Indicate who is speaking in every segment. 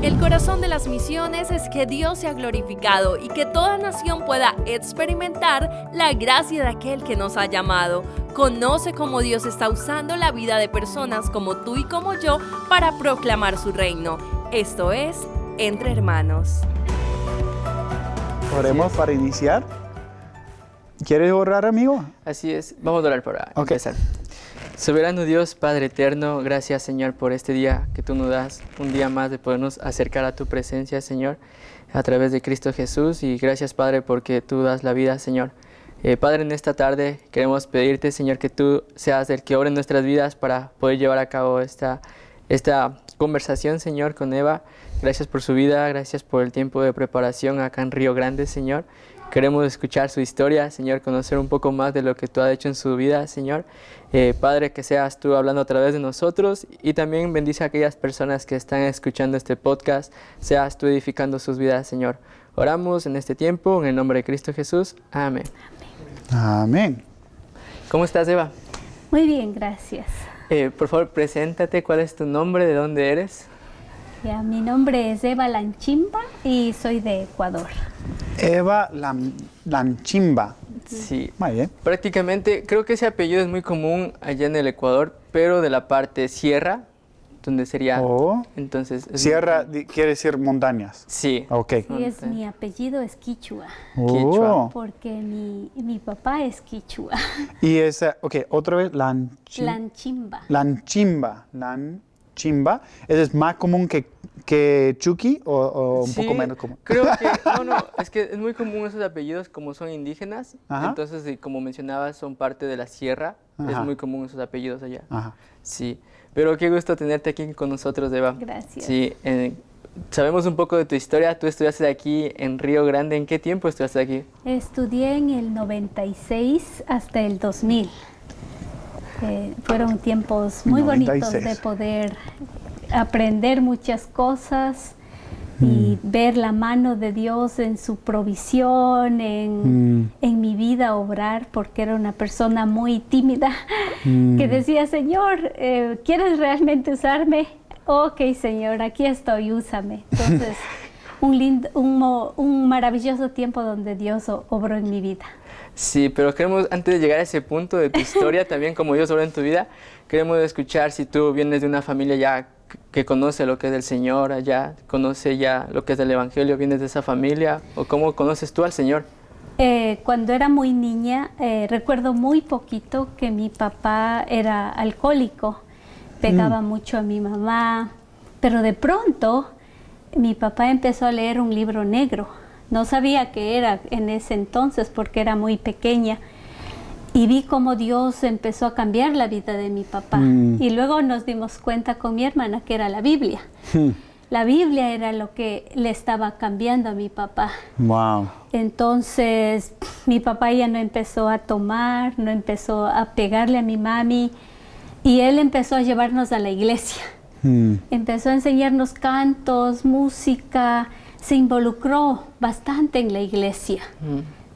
Speaker 1: El corazón de las misiones es que Dios sea glorificado y que toda nación pueda experimentar la gracia de aquel que nos ha llamado. Conoce cómo Dios está usando la vida de personas como tú y como yo para proclamar su reino. Esto es Entre Hermanos.
Speaker 2: Oremos para iniciar. ¿Quieres orar, amigo?
Speaker 3: Así es, vamos a orar para empezar. Soberano Dios, Padre eterno, gracias, Señor, por este día que tú nos das, un día más de podernos acercar a tu presencia, Señor, a través de Cristo Jesús. Y gracias, Padre, porque tú das la vida, Señor. Padre, en esta tarde queremos pedirte, Señor, que tú seas el que obre en nuestras vidas para poder llevar a cabo esta conversación, Señor, con Eva. Gracias por su vida, gracias por el tiempo de preparación acá en Río Grande, Señor. Queremos escuchar su historia, Señor, conocer un poco más de lo que tú has hecho en su vida, Señor. Padre, que seas tú hablando a través de nosotros y también bendice a aquellas personas que están escuchando este podcast. Seas tú edificando sus vidas, Señor. Oramos en este tiempo, en el nombre de Cristo Jesús. Amén.
Speaker 2: Amén.
Speaker 3: ¿Cómo estás, Eva?
Speaker 4: Muy bien, gracias.
Speaker 3: Por favor, preséntate. ¿Cuál es tu nombre? ¿De dónde eres?
Speaker 4: Ya, mi nombre es Eva Lanchimba y soy de Ecuador.
Speaker 2: Eva Lanchimba.
Speaker 3: Sí.
Speaker 2: Muy bien.
Speaker 3: Prácticamente, creo que ese apellido es muy común allá en el Ecuador, pero de la parte sierra, donde sería... Entonces,
Speaker 2: Sierra quiere decir montañas.
Speaker 3: Sí.
Speaker 2: Ok.
Speaker 4: Sí, mi apellido es Quichua,
Speaker 3: Quichua.
Speaker 4: porque mi papá es Quichua.
Speaker 2: Y esa, otra vez,
Speaker 4: Lanchimba.
Speaker 2: Lanchimba. Lanchimba. ¿Ese es más común que Chucky o un poco menos común?
Speaker 3: Creo que, es que es muy común esos apellidos como son indígenas. Ajá. Entonces, como mencionabas, son parte de la sierra. Ajá. Es muy común esos apellidos allá. Ajá. Sí. Pero qué gusto tenerte aquí con nosotros, Eva.
Speaker 4: Gracias.
Speaker 3: Sí, sabemos un poco de tu historia. Tú estudiaste aquí en Río Grande. ¿En qué tiempo estudiaste aquí?
Speaker 4: Estudié en el 96 hasta el 2000. Fueron tiempos muy 96. Bonitos de poder aprender muchas cosas y ver la mano de Dios en su provisión, en mi vida obrar, porque era una persona muy tímida que decía, Señor, ¿quieres realmente usarme? Ok, Señor, aquí estoy, úsame. Entonces, un maravilloso tiempo donde Dios obró en mi vida.
Speaker 3: Sí, pero queremos, antes de llegar a ese punto de tu historia, también como Dios obró en tu vida, queremos escuchar si tú vienes de una familia ya que conoce lo que es del Señor allá, conoce ya lo que es del Evangelio, vienes de esa familia, o cómo conoces tú al Señor.
Speaker 4: Cuando era muy niña, recuerdo muy poquito que mi papá era alcohólico, pegaba mucho a mi mamá, pero de pronto mi papá empezó a leer un libro negro. No sabía qué era en ese entonces porque era muy pequeña. Y vi cómo Dios empezó a cambiar la vida de mi papá. Y luego nos dimos cuenta con mi hermana que era la Biblia. La Biblia era lo que le estaba cambiando a mi papá.
Speaker 2: Wow.
Speaker 4: Entonces, mi papá ya no empezó a tomar, no empezó a pegarle a mi mami. Y él empezó a llevarnos a la iglesia. Empezó a enseñarnos cantos, música. Se involucró bastante en la iglesia.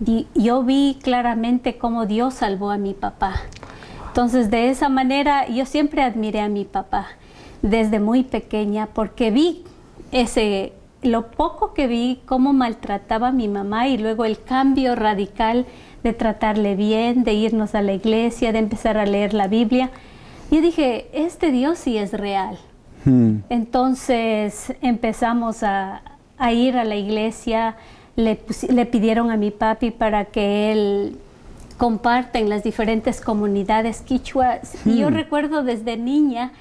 Speaker 4: Y yo vi claramente cómo Dios salvó a mi papá. Entonces, de esa manera, yo siempre admiré a mi papá desde muy pequeña porque vi lo poco que vi, cómo maltrataba a mi mamá y luego el cambio radical de tratarle bien, de irnos a la iglesia, de empezar a leer la Biblia. Yo dije, este Dios sí es real. Entonces, empezamos a ir a la iglesia. Le pidieron a mi papi para que él comparta en las diferentes comunidades quichuas. Y yo recuerdo desde niña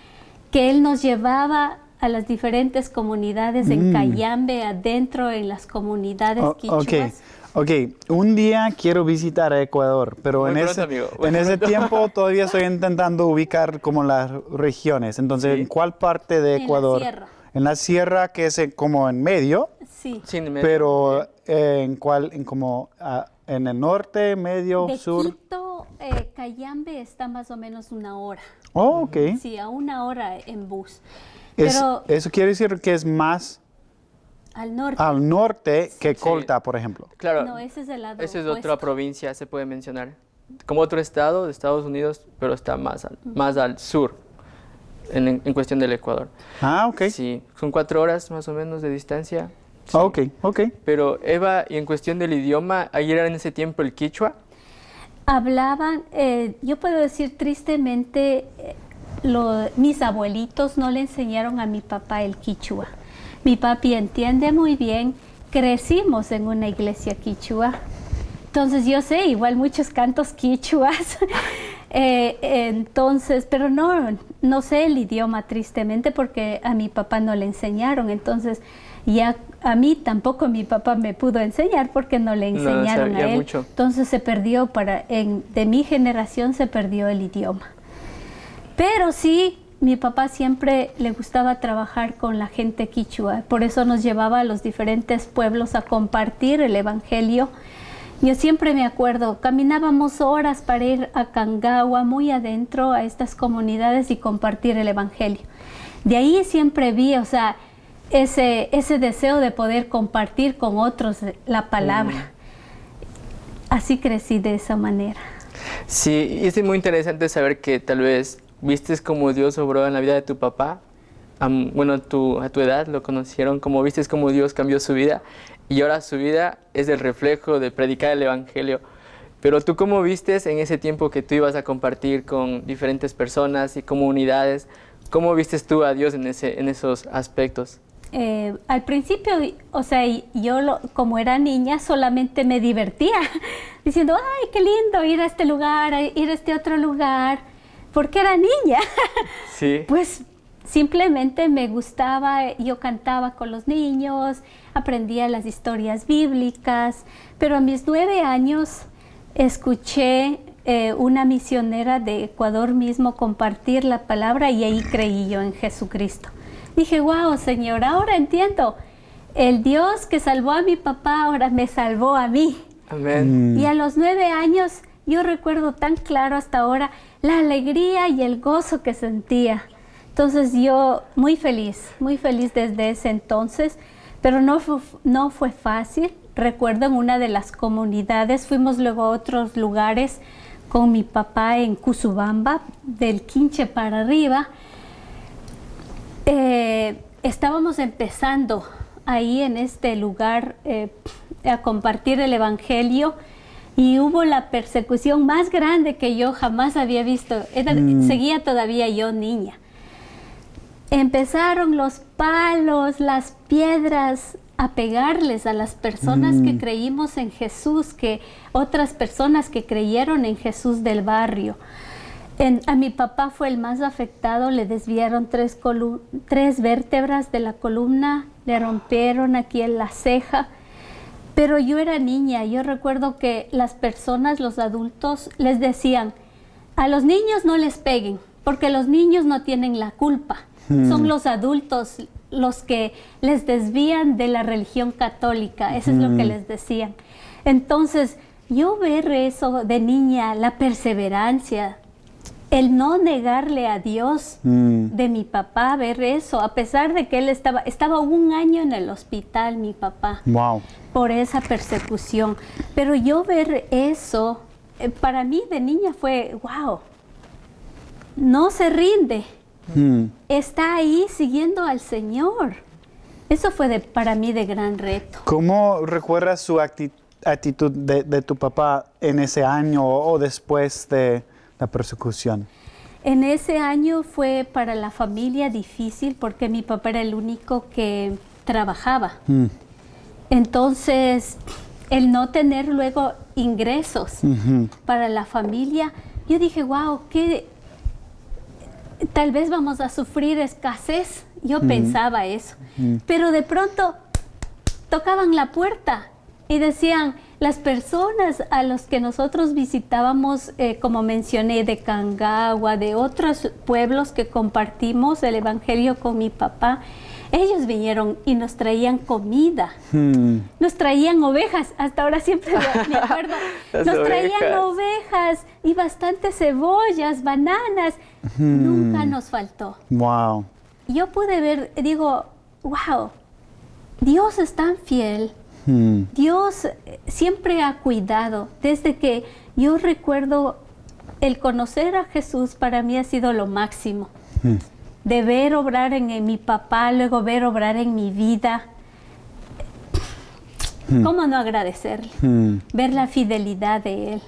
Speaker 4: que él nos llevaba a las diferentes comunidades en Cayambe, adentro en las comunidades quichuas.
Speaker 2: Ok, un día quiero visitar Ecuador, pero en ese tiempo todavía estoy intentando ubicar como las regiones. Entonces, ¿en cuál parte de Ecuador?
Speaker 4: En la sierra.
Speaker 2: En la sierra, que es como en medio.
Speaker 4: Sí.
Speaker 3: Sí, en medio.
Speaker 2: Pero ¿en cuál? ¿En el norte, medio, sur?
Speaker 4: De Quito, Cayambe está más o menos 1 hora.
Speaker 2: Oh, ok.
Speaker 4: Sí, a 1 hora en bus.
Speaker 2: Eso quiere decir que es más
Speaker 4: al
Speaker 2: norte que Colta, por ejemplo.
Speaker 3: Claro.
Speaker 4: No, ese es el lado
Speaker 3: Esa es
Speaker 4: opuesto.
Speaker 3: otra provincia, se puede mencionar. Como otro estado de Estados Unidos, pero está más al sur. en cuestión del Ecuador.
Speaker 2: Ah, ok.
Speaker 3: Sí, son 4 horas más o menos de distancia. Sí.
Speaker 2: Ok, ok.
Speaker 3: Pero Eva, y en cuestión del idioma, ¿ayer era en ese tiempo el quichua?
Speaker 4: Hablaban, yo puedo decir tristemente, mis abuelitos no le enseñaron a mi papá el quichua. Mi papi entiende muy bien, crecimos en una iglesia quichua, entonces yo sé igual muchos cantos quichuas, entonces, pero no sé el idioma tristemente porque a mi papá no le enseñaron, entonces ya a mí tampoco mi papá me pudo enseñar porque no le enseñaron a él, mucho. Entonces se perdió, de mi generación se perdió el idioma. Pero sí, mi papá siempre le gustaba trabajar con la gente quichua, por eso nos llevaba a los diferentes pueblos a compartir el evangelio. Yo siempre me acuerdo, caminábamos horas para ir a Cangagua, muy adentro a estas comunidades y compartir el evangelio. De ahí siempre vi, o sea, ese deseo de poder compartir con otros la palabra. Así crecí de esa manera.
Speaker 3: Sí, y es muy interesante saber que tal vez vistes cómo Dios obró en la vida de tu papá. Bueno, a tu edad lo conocieron, como vistes cómo Dios cambió su vida y ahora su vida es el reflejo de predicar el evangelio. Pero tú, ¿cómo vistes en ese tiempo que tú ibas a compartir con diferentes personas y comunidades? ¿Cómo vistes tú a Dios en esos aspectos?
Speaker 4: Al principio, o sea, yo como era niña solamente me divertía diciendo, ay, qué lindo ir a este lugar, ir a este otro lugar, porque era niña.
Speaker 3: Sí.
Speaker 4: Pues simplemente me gustaba, yo cantaba con los niños, aprendía las historias bíblicas, pero a mis 9 años escuché una misionera de Ecuador mismo compartir la palabra y ahí creí yo en Jesucristo. Dije, wow, Señor, ahora entiendo. El Dios que salvó a mi papá ahora me salvó a mí.
Speaker 3: Amén.
Speaker 4: Y a los 9 años yo recuerdo tan claro hasta ahora la alegría y el gozo que sentía. Entonces yo muy feliz desde ese entonces, pero no fue fácil. Recuerdo en una de las comunidades, fuimos luego a otros lugares con mi papá en Cusubamba, del Quinche para arriba. Estábamos empezando ahí en este lugar a compartir el evangelio y hubo la persecución más grande que yo jamás había visto. Seguía todavía yo niña. Empezaron los palos, las piedras a pegarles a las personas que creímos en Jesús, otras personas que creyeron en Jesús del barrio. A mi papá fue el más afectado, le desviaron 3 vértebras de la columna, le rompieron aquí en la ceja, pero yo era niña. Yo recuerdo que las personas, los adultos, les decían, a los niños no les peguen, porque los niños no tienen la culpa, son los adultos los que les desvían de la religión católica, eso es lo que les decían. Entonces, yo ver eso de niña, la perseverancia, el no negarle a Dios de mi papá, ver eso, a pesar de que él estaba 1 año en el hospital, mi papá, por esa persecución. Pero yo ver eso, para mí de niña fue, wow, no se rinde, está ahí siguiendo al Señor. Eso fue para mí de gran reto.
Speaker 2: ¿Cómo recuerdas su actitud de tu papá en ese año o después de la persecución?
Speaker 4: En ese año fue para la familia difícil porque mi papá era el único que trabajaba. Entonces, el no tener luego ingresos para la familia, yo dije, wow, tal vez vamos a sufrir escasez. Yo pensaba eso. Pero de pronto tocaban la puerta y decían, las personas a los que nosotros visitábamos, como mencioné, de Cangagua, de otros pueblos que compartimos el evangelio con mi papá, ellos vinieron y nos traían comida, nos traían ovejas, hasta ahora siempre me acuerdo, nos traían ovejas y bastantes cebollas, bananas, nunca nos faltó.
Speaker 2: Wow.
Speaker 4: Yo pude ver, digo, wow, Dios es tan fiel. Dios siempre ha cuidado. Desde que yo recuerdo, el conocer a Jesús para mí ha sido lo máximo. de ver obrar en mi papá, luego ver obrar en mi vida. ¿Cómo no agradecerle? Ver la fidelidad de Él.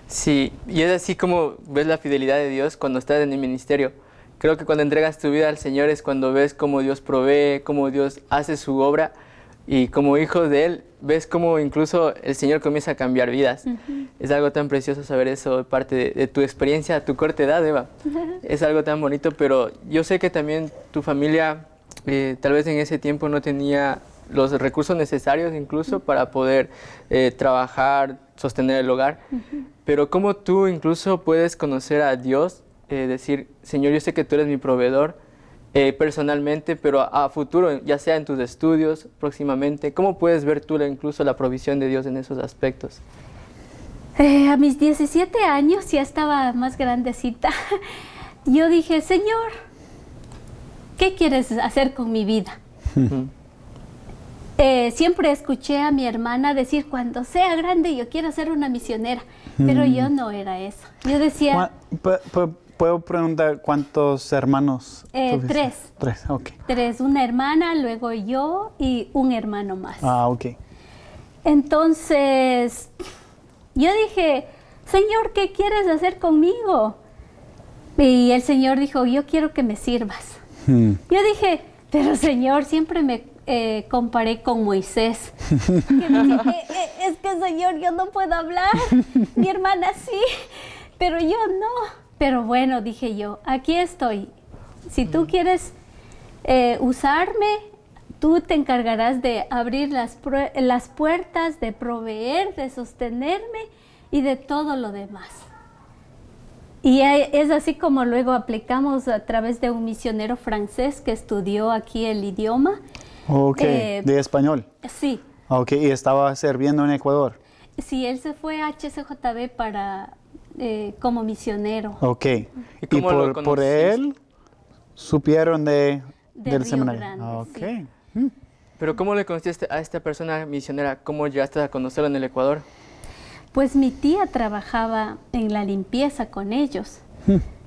Speaker 3: Sí, y es así como ves la fidelidad de Dios cuando estás en el ministerio. Creo que cuando entregas tu vida al Señor es cuando ves cómo Dios provee, cómo Dios hace su obra, y como hijos de Él ves cómo incluso el Señor comienza a cambiar vidas. Es algo tan precioso saber eso de parte de tu experiencia a tu corta edad, Eva. Es algo tan bonito, pero yo sé que también tu familia tal vez en ese tiempo no tenía los recursos necesarios incluso para poder trabajar, sostener el hogar. Pero cómo tú incluso puedes conocer a Dios, decir, Señor, yo sé que tú eres mi proveedor personalmente, pero a futuro, ya sea en tus estudios, próximamente, ¿cómo puedes ver tú incluso la provisión de Dios en esos aspectos?
Speaker 4: A mis 17 años, ya estaba más grandecita, yo dije, Señor, ¿qué quieres hacer con mi vida? Siempre escuché a mi hermana decir, cuando sea grande yo quiero ser una misionera, pero yo no era eso. Yo decía...
Speaker 2: ¿Puedo preguntar cuántos hermanos tuviste?
Speaker 4: 3.
Speaker 2: 3, ok.
Speaker 4: 3, una hermana, luego yo y un hermano más.
Speaker 2: Ah, ok.
Speaker 4: Entonces, yo dije, Señor, ¿qué quieres hacer conmigo? Y el Señor dijo, yo quiero que me sirvas. Yo dije, pero Señor, siempre me comparé con Moisés. Que me dice, es que Señor, yo no puedo hablar, mi hermana sí, pero yo no. Pero bueno, dije yo, aquí estoy. Si tú quieres usarme, tú te encargarás de abrir las puertas, de proveer, de sostenerme y de todo lo demás. Y es así como luego aplicamos a través de un misionero francés que estudió aquí el idioma.
Speaker 2: Ok, ¿de español?
Speaker 4: Sí.
Speaker 2: Ok, ¿y estaba sirviendo en Ecuador?
Speaker 4: Sí, él se fue a HCJB como misionero.
Speaker 2: Ok,
Speaker 3: ¿Y cómo
Speaker 2: por él supieron del
Speaker 4: Río
Speaker 2: seminario?
Speaker 4: Grande,
Speaker 2: Ok.
Speaker 4: sí.
Speaker 3: Pero ¿cómo le conociste a esta persona misionera? ¿Cómo llegaste a conocerlo en el Ecuador?
Speaker 4: Pues mi tía trabajaba en la limpieza con ellos.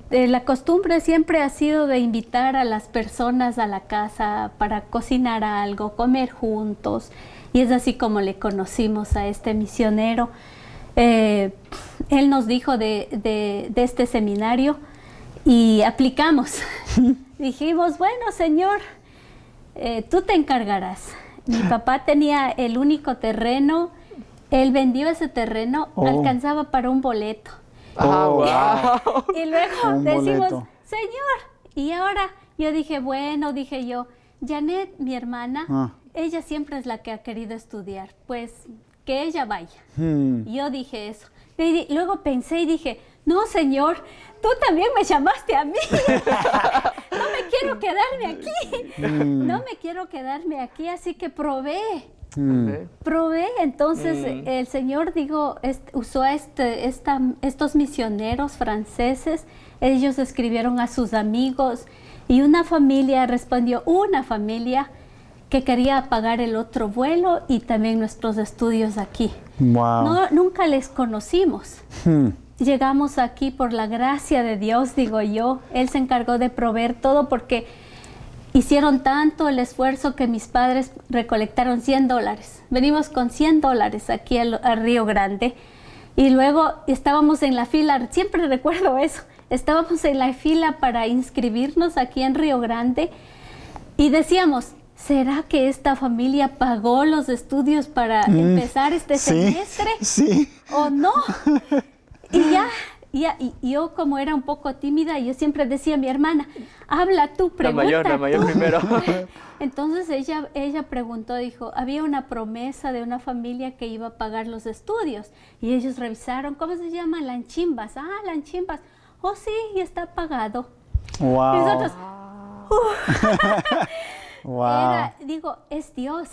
Speaker 4: La costumbre siempre ha sido de invitar a las personas a la casa para cocinar algo, comer juntos. Y es así como le conocimos a este misionero. Él nos dijo de este seminario y aplicamos. Dijimos, bueno, Señor, tú te encargarás. Mi papá tenía el único terreno. Él vendió ese terreno, alcanzaba para un boleto.
Speaker 3: Wow.
Speaker 4: Y luego decimos,
Speaker 2: boleto.
Speaker 4: Señor, y ahora yo dije, bueno, dije yo, Janet, mi hermana, ella siempre es la que ha querido estudiar, pues que ella vaya. Yo dije eso. Y luego pensé y dije, no, Señor, tú también me llamaste a mí. No me quiero quedarme aquí. No me quiero quedarme aquí, así que provee. Provee. Entonces el Señor usó a estos misioneros franceses. Ellos escribieron a sus amigos y una familia respondió, una familia que quería pagar el otro vuelo y también nuestros estudios aquí.
Speaker 2: Wow.
Speaker 4: Nunca les conocimos. Llegamos aquí por la gracia de Dios, digo yo. Él se encargó de proveer todo porque hicieron tanto el esfuerzo que mis padres recolectaron $100. Venimos con $100 aquí a Río Grande. Y luego estábamos en la fila, siempre recuerdo eso, estábamos en la fila para inscribirnos aquí en Río Grande y decíamos, ¿será que esta familia pagó los estudios para empezar este semestre?
Speaker 2: Sí.
Speaker 4: ¿O no? Y yo como era un poco tímida, yo siempre decía a mi hermana, habla tú, pregunta
Speaker 3: La mayor
Speaker 4: tú.
Speaker 3: primero.
Speaker 4: Entonces ella preguntó, dijo, había una promesa de una familia que iba a pagar los estudios. Y ellos revisaron, ¿cómo se llama? Lanchimbas. Ah, Lanchimbas. Oh, sí, y está pagado.
Speaker 2: Wow.
Speaker 4: Y nosotros,
Speaker 2: Wow.
Speaker 4: es Dios.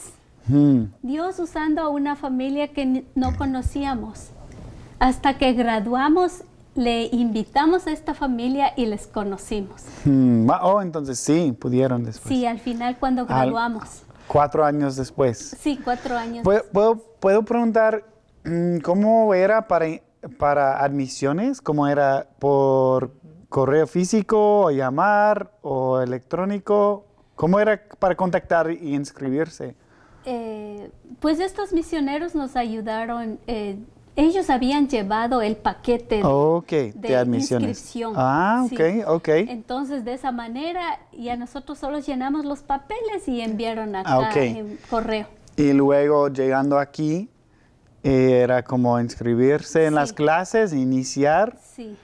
Speaker 4: Dios usando a una familia que no conocíamos. Hasta que graduamos, le invitamos a esta familia y les conocimos.
Speaker 2: Entonces sí, pudieron después.
Speaker 4: Sí, al final cuando graduamos.
Speaker 2: 4 años después.
Speaker 4: Sí, 4 años.
Speaker 2: ¿Puedo preguntar cómo era para admisiones? ¿Cómo era correo físico, o llamar, o electrónico? ¿Cómo era para contactar y inscribirse?
Speaker 4: Pues estos misioneros nos ayudaron. Ellos habían llevado el paquete
Speaker 2: de admisiones.
Speaker 4: Inscripción.
Speaker 2: Sí. Ok.
Speaker 4: Entonces, de esa manera, ya nosotros solo llenamos los papeles y enviaron acá en correo.
Speaker 2: Y luego, llegando aquí, era como inscribirse en las clases, iniciar.
Speaker 4: Sí.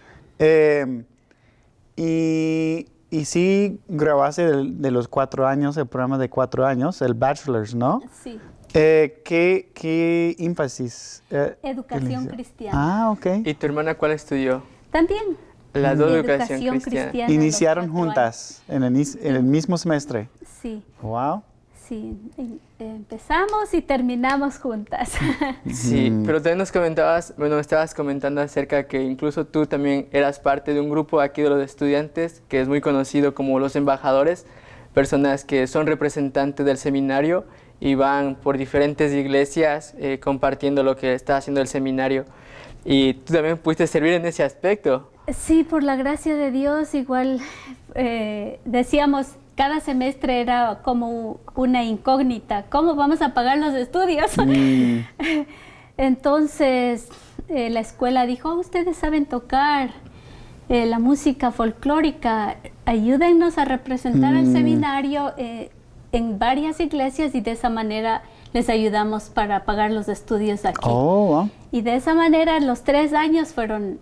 Speaker 2: Y sí grabaste de los 4 años, el programa de 4 años, el Bachelor's, ¿no?
Speaker 4: Sí.
Speaker 2: ¿Qué énfasis?
Speaker 4: Educación cristiana.
Speaker 2: Ok.
Speaker 3: ¿Y tu hermana cuál estudió?
Speaker 4: También.
Speaker 3: Las dos educación cristiana.
Speaker 2: ¿Iniciaron juntas en el mismo semestre?
Speaker 4: Sí.
Speaker 2: Wow.
Speaker 4: Sí, empezamos y terminamos juntas.
Speaker 3: Sí, pero también me estabas comentando acerca que incluso tú también eras parte de un grupo aquí de los estudiantes que es muy conocido como los embajadores, personas que son representantes del seminario y van por diferentes iglesias compartiendo lo que está haciendo el seminario. Y tú también pudiste servir en ese aspecto.
Speaker 4: Sí, por la gracia de Dios, igual decíamos, cada semestre era como una incógnita. ¿Cómo vamos a pagar los estudios? Entonces, la escuela dijo, ustedes saben tocar la música folclórica, ayúdennos a representar el seminario en varias iglesias y de esa manera les ayudamos para pagar los estudios aquí. Y de esa manera los 3 años fueron...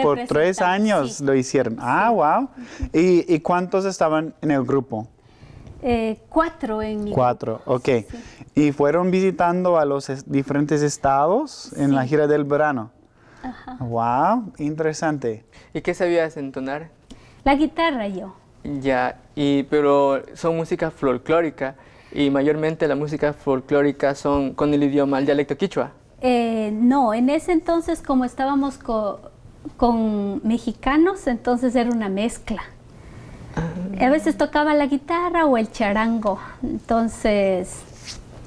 Speaker 2: por 3 años lo hicieron. Wow. ¿Y cuántos estaban en el grupo?
Speaker 4: 4 en mi
Speaker 2: 4, ok.
Speaker 4: Sí.
Speaker 2: ¿Y fueron visitando a los diferentes estados en la gira del verano?
Speaker 4: Ajá.
Speaker 2: Wow, interesante.
Speaker 3: ¿Y qué sabías entonar?
Speaker 4: La guitarra yo.
Speaker 3: Ya, pero son música folclórica y mayormente la música folclórica son con el idioma, el dialecto quichua.
Speaker 4: No, en ese entonces como estábamos con mexicanos, entonces era una mezcla. A veces tocaba la guitarra o el charango, entonces,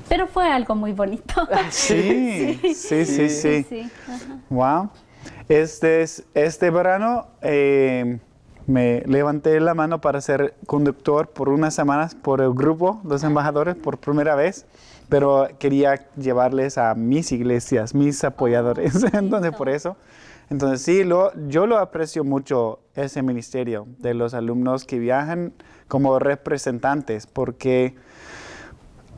Speaker 4: pero fue algo muy bonito.
Speaker 2: Sí. Wow. Este verano me levanté la mano para ser conductor por unas semanas por el grupo, los embajadores, por primera vez. Pero quería llevarles a mis iglesias, mis apoyadores, entonces por eso. Entonces sí, yo lo aprecio mucho, ese ministerio de los alumnos que viajan como representantes, porque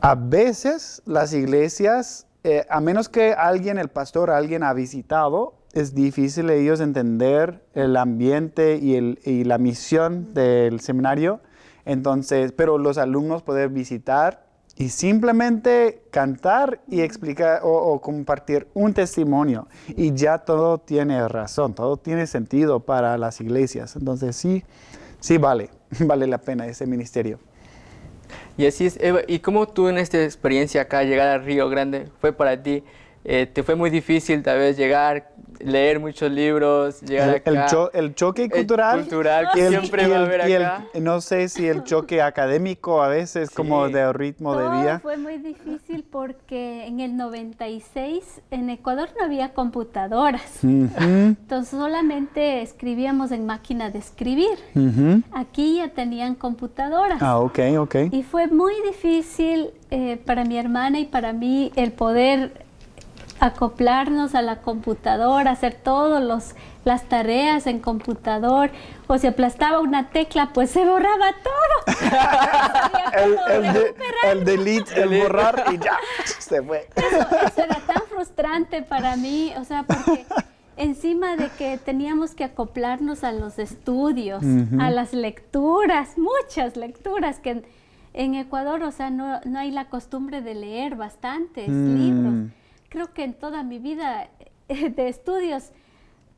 Speaker 2: a veces las iglesias, a menos que el pastor, alguien ha visitado, es difícil ellos entender el ambiente y la misión del seminario. Entonces, pero los alumnos pueden visitar y simplemente cantar y explicar o compartir un testimonio. Y ya todo tiene razón, todo tiene sentido para las iglesias. Entonces sí vale la pena ese ministerio.
Speaker 3: Y así es, Eva. ¿Y cómo tú en esta experiencia acá, llegar a Río Grande, fue para ti? ¿Te fue muy difícil tal vez llegar, leer muchos libros, llegar acá?
Speaker 2: El choque cultural
Speaker 3: que siempre va a haber acá.
Speaker 2: No sé si el choque académico a veces, como de ritmo de vida.
Speaker 4: Fue muy difícil porque en el 96 en Ecuador no había computadoras. Entonces solamente escribíamos en máquina de escribir. Aquí ya tenían computadoras.
Speaker 2: Ok.
Speaker 4: Y fue muy difícil para mi hermana y para mí el poder acoplarnos a la computadora, hacer todas las tareas en computador, o si aplastaba una tecla, pues se borraba todo.
Speaker 2: el delete, el borrar y ya, se fue.
Speaker 4: Eso era tan frustrante para mí, o sea, porque encima de que teníamos que acoplarnos a los estudios, a las lecturas, muchas lecturas que en Ecuador, o sea, no hay la costumbre de leer bastantes libros. Creo que en toda mi vida de estudios,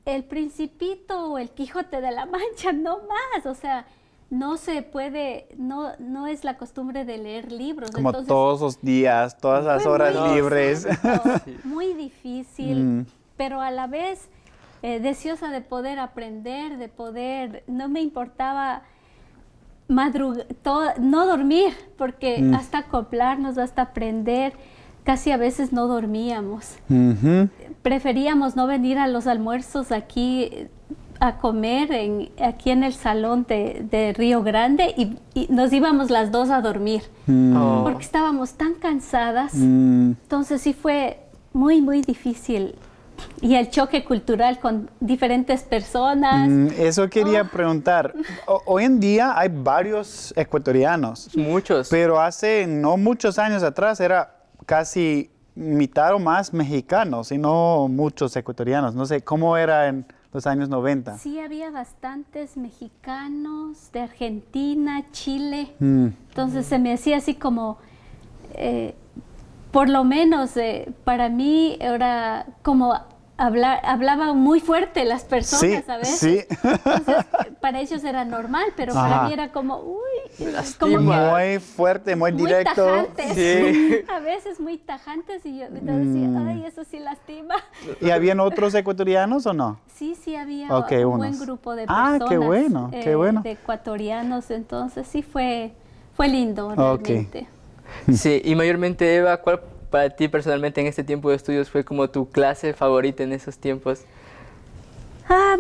Speaker 4: el Principito o el Quijote de la Mancha, no más. O sea, no se puede, no es la costumbre de leer libros.
Speaker 2: Como
Speaker 4: entonces,
Speaker 2: todos los días, todas las horas libres.
Speaker 4: Muy difícil, pero a la vez deseosa de poder aprender, no me importaba no dormir, porque hasta acoplarnos, hasta aprender. Casi a veces no dormíamos. Preferíamos no venir a los almuerzos aquí a comer aquí en el salón de Río Grande y nos íbamos las dos a dormir porque estábamos tan cansadas. Entonces sí fue muy, muy difícil. Y el choque cultural con diferentes personas.
Speaker 2: Eso quería preguntar. Hoy en día hay varios ecuatorianos.
Speaker 3: Muchos.
Speaker 2: Pero hace no muchos años atrás era casi mitad o más mexicanos y no muchos ecuatorianos. No sé, ¿cómo era en los años 90?
Speaker 4: Sí, había bastantes mexicanos de Argentina, Chile. Entonces se me hacía así como... por lo menos para mí era como hablaba muy fuerte las personas a veces.
Speaker 2: Sí.
Speaker 4: Entonces para ellos era normal, pero para mí era como, como
Speaker 2: muy fuerte, muy directo.
Speaker 4: Tajantes.
Speaker 2: Sí.
Speaker 4: A veces muy tajantes y yo decía, ay, eso sí lastima.
Speaker 2: ¿Y habían otros ecuatorianos o no?
Speaker 4: Sí, había
Speaker 2: un
Speaker 4: buen grupo de personas.
Speaker 2: Qué bueno, qué bueno.
Speaker 4: De ecuatorianos, entonces sí fue lindo realmente.
Speaker 3: Sí, y mayormente, Eva, ¿cuál para ti personalmente en este tiempo de estudios fue como tu clase favorita en esos tiempos?